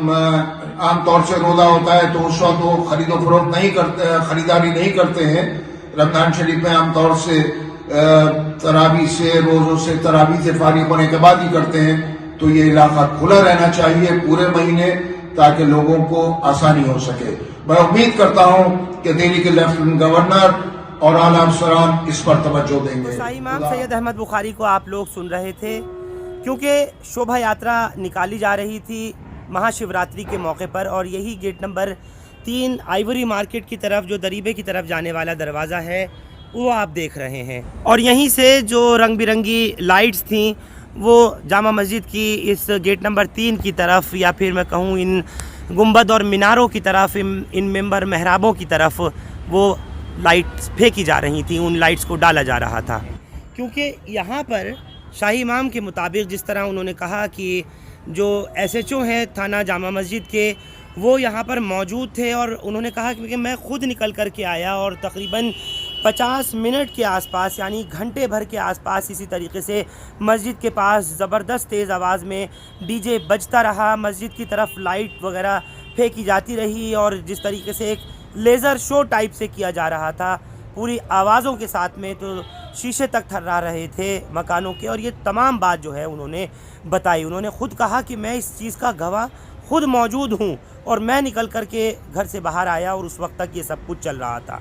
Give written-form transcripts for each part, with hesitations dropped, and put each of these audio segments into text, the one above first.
हम आमतौर से रोजा होता है तो उस वक्त वो खरीदो फरोख्त नहीं करते, खरीदारी नहीं करते हैं। रमजान शरीफ में आमतौर से तरावी से, रोजों से, तरावी से फारिग होने के बाद ही करते हैं। तो ये इलाका खुला रहना चाहिए पूरे महीने ताकि लोगों को आसानी हो सके। मैं उम्मीद करता हूं कि दिल्ली के लेफ्टिनेंट गवर्नर और आला अफसरान इस पर तवज्जो देंगे। शाही इमाम सैयद अहमद बुखारी को आप लोग सुन रहे थे, क्योंकि शोभा यात्रा निकाली जा रही थी महाशिवरात्रि के मौके पर, और यही गेट नंबर 3 आइवरी मार्केट की तरफ, जो दरीबे की तरफ जाने वाला दरवाज़ा है, वो आप देख रहे हैं। और यहीं से जो रंग बिरंगी लाइट्स थी वो जामा मस्जिद की इस गेट नंबर 3 की तरफ, या फिर मैं कहूँ इन गुंबद और मीनारों की तरफ, इन मेंबर महराबों की तरफ वो लाइट्स फेंकी जा रही थी, उन लाइट्स को डाला जा रहा था। क्योंकि यहाँ पर शाही इमाम के मुताबिक, जिस तरह उन्होंने कहा कि जो SHO हैं थाना जामा मस्जिद के, वो यहाँ पर मौजूद थे, और उन्होंने कहा कि मैं खुद निकल कर के आया और तकरीबन 50 मिनट के आसपास, यानी घंटे भर के आसपास इसी तरीके से मस्जिद के पास ज़बरदस्त तेज़ आवाज़ में DJ बजता रहा, मस्जिद की तरफ लाइट वगैरह फेंकी जाती रही, और जिस तरीके से एक लेज़र शो टाइप से किया जा रहा था पूरी आवाज़ों के साथ में, तो शीशे तक थर्रा रहे थे मकानों के। और ये तमाम बात जो है उन्होंने बताई। उन्होंने ख़ुद कहा कि मैं इस चीज़ का गवाह खुद मौजूद हूँ, और मैं निकल कर के घर से बाहर आया और उस वक्त तक ये सब कुछ चल रहा था।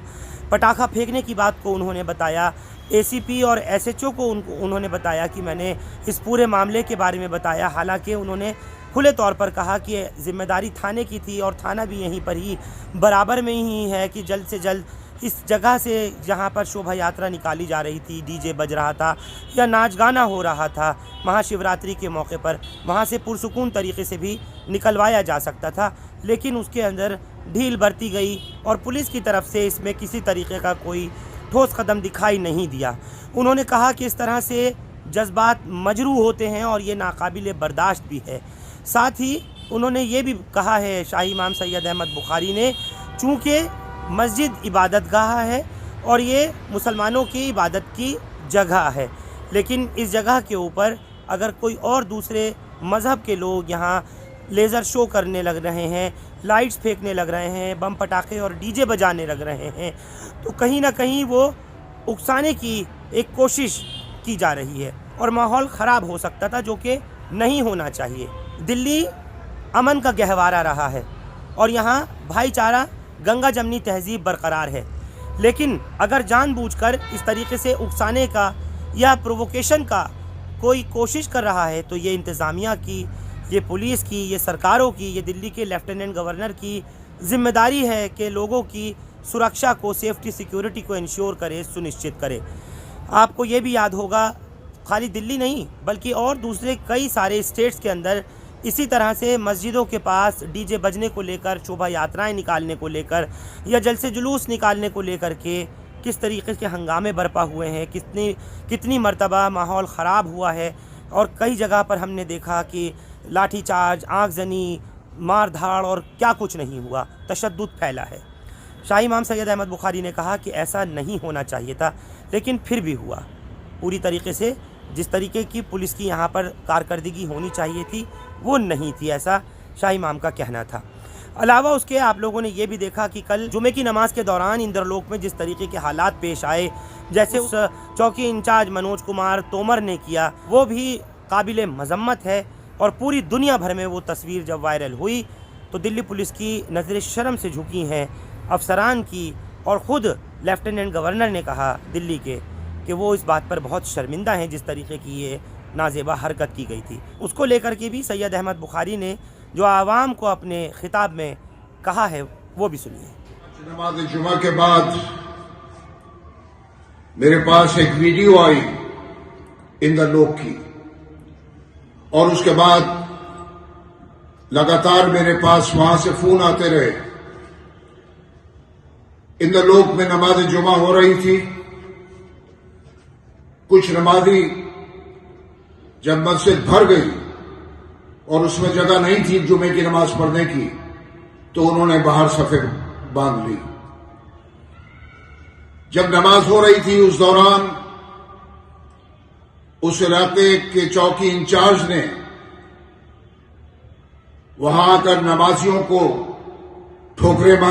पटाखा फेंकने की बात को उन्होंने बताया। ACP और SHO को उन्होंने बताया कि मैंने इस पूरे मामले के बारे में बताया। हालांकि उन्होंने खुले तौर पर कहा कि ज़िम्मेदारी थाने की थी, और थाना भी यहीं पर ही बराबर में ही है कि जल्द से जल्द इस जगह से, जहाँ पर शोभा यात्रा निकाली जा रही थी, DJ बज रहा था या नाच गाना हो रहा था महाशिवरात्रि के मौके पर, वहाँ से पुरसुकून तरीके से भी निकलवाया जा सकता था। लेकिन उसके अंदर ढील बरती गई, और पुलिस की तरफ से इसमें किसी तरीके का कोई ठोस कदम दिखाई नहीं दिया। उन्होंने कहा कि इस तरह से जज्बात मजरू होते हैं और ये नाकाबिल बर्दाश्त भी है। साथ ही उन्होंने ये भी कहा है शाही इमाम सैयद अहमद बुखारी ने, चूँकि मस्जिद इबादत गाह है और ये मुसलमानों की इबादत की जगह है, लेकिन इस जगह के ऊपर अगर कोई और दूसरे मज़हब के लोग यहाँ लेज़र शो करने लग रहे हैं, लाइट्स फेंकने लग रहे हैं, बम पटाखे और DJ बजाने लग रहे हैं, तो कहीं ना कहीं वो उकसाने की एक कोशिश की जा रही है और माहौल ख़राब हो सकता था, जो कि नहीं होना चाहिए। दिल्ली अमन का गहवारा रहा है और यहाँ भाईचारा, गंगा जमनी तहजीब बरकरार है, लेकिन अगर जानबूझकर इस तरीके से उकसाने का या प्रोवोकेशन का कोई कोशिश कर रहा है, तो ये इंतज़ामिया की, ये पुलिस की, ये सरकारों की, ये दिल्ली के लेफ्टिनेंट गवर्नर की ज़िम्मेदारी है कि लोगों की सुरक्षा को, सेफ्टी सिक्योरिटी को इंश्योर करे, सुनिश्चित करे। आपको ये भी याद होगा, खाली दिल्ली नहीं बल्कि और दूसरे कई सारे स्टेट्स के अंदर इसी तरह से मस्जिदों के पास DJ बजने को लेकर, शोभा यात्राएं निकालने को लेकर या जलसे जुलूस निकालने को लेकर के किस तरीके के हंगामे बरपा हुए हैं, कितनी मर्तबा माहौल ख़राब हुआ है, और कई जगह पर हमने देखा कि लाठीचार्ज, आगजनी, मार धाड़ और क्या कुछ नहीं हुआ, तशद्दुद फैला है। शाही इमाम सैयद अहमद बुखारी ने कहा कि ऐसा नहीं होना चाहिए था, लेकिन फिर भी हुआ। पूरी तरीके से जिस तरीके की पुलिस की यहाँ पर कारकर्दगी होनी चाहिए थी वो नहीं थी, ऐसा शाही इमाम का कहना था। अलावा उसके आप लोगों ने ये भी देखा कि कल जुमे की नमाज के दौरान इंद्रलोक में जिस तरीके के हालात पेश आए, जैसे उस चौकी इंचार्ज मनोज कुमार तोमर ने किया, वो भी काबिल मजम्मत है। और पूरी दुनिया भर में वो तस्वीर जब वायरल हुई तो दिल्ली पुलिस की नज़र शर्म से झुकी हैं अफसरान की, और ख़ुद लेफ्टिनेंट गवर्नर ने कहा दिल्ली के कि वो इस बात पर बहुत शर्मिंदा हैं जिस तरीके की ये नाजेबा हरकत की गई थी। उसको लेकर के भी सैयद अहमद बुखारी ने जो आवाम को अपने खिताब में कहा है वो भी सुनिए। नमाज जुमा के बाद मेरे पास एक वीडियो आई इंद्रलोक की, और उसके बाद लगातार मेरे पास वहां से फोन आते रहे। इंद्रलोक में नमाज जुमा हो रही थी। कुछ नमाजी जब मस्जिद भर गई और उसमें जगह नहीं थी जुमे की नमाज पढ़ने की, तो उन्होंने बाहर सफे बांध ली। जब नमाज हो रही थी उस दौरान उस इलाके के चौकी इंचार्ज ने वहां आकर नमाजियों को ठोकरे मारी।